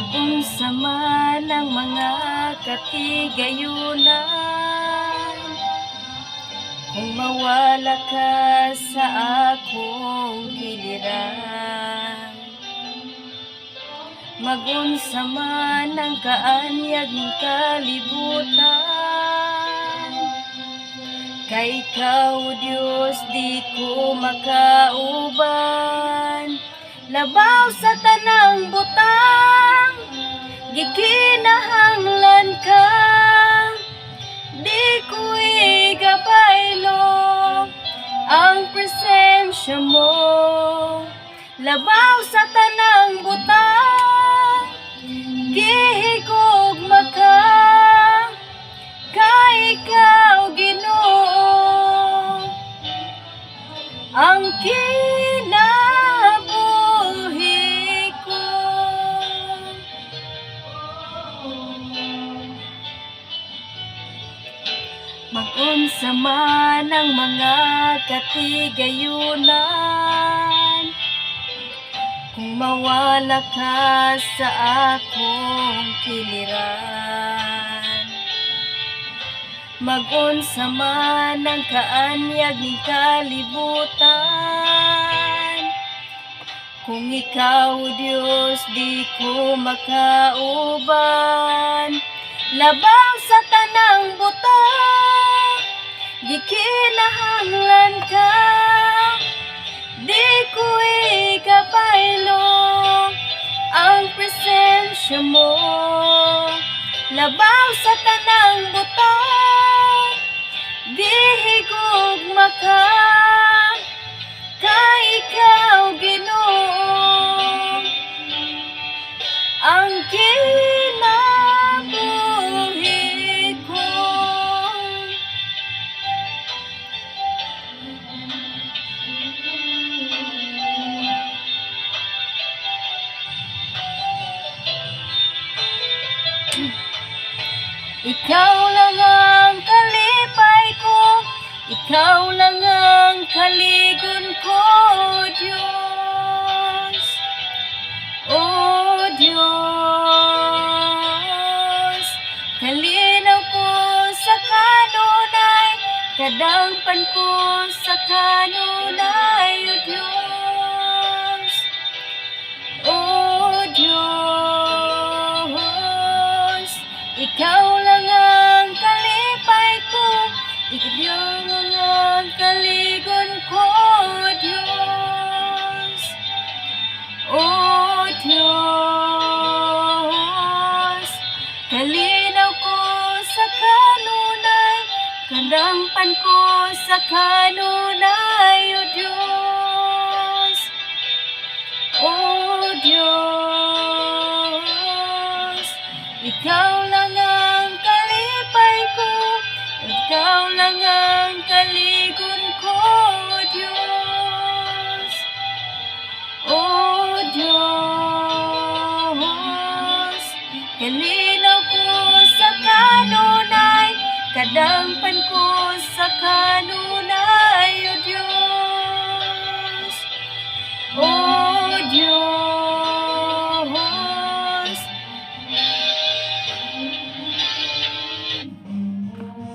Mag-unsa man ang mga katigayunan, kung mawala ka sa akong giliran. Mag-unsa man ang kaanyag ng kalibutan, kay ikaw, Diyos, di ko makauban. Labaw sa tanang butang, gikinahanglan ka, di ko igabaylo ang presensya mo. Labaw sa tanang butang, gihigugma ka, kay ikaw, Ginoo, ang kinabuhi ko. Mag-unsa man ang mga katigayunan, kung mawala ka sa akong kiliran. Mag-unsa man ang kaanyag ng kalibutan, kung ikaw, Diyos, di ko makauban. Labaw sa tanang butang, gikinahanglan ka, di ko igabaylo ang presensya mo. Labaw sa tanang butang, gihigugma ka, kay ikaw, Ginoo, ang kinabuhi ko. Ikaw lang ang kalipay ko, ikaw lang ang kaligon ko, Diyos. O Diyos, kalinaw ko sa kanunay, kadangpan ko sa kanunay, O Diyos. O Diyos, ikaw lang ang kalipay ko, ikaw lang ang kaligon ko, Diyos. O Diyos, kalinaw ko sa kanunay, kadangpan ko sa kanunay, O Diyos. O Diyos, ikaw lang ang kalipay ko, ikaw lang ang kaligon ko, Diyos. O Diyos, kalinaw ko sa kanunay, kadangpan ko sa kanunay.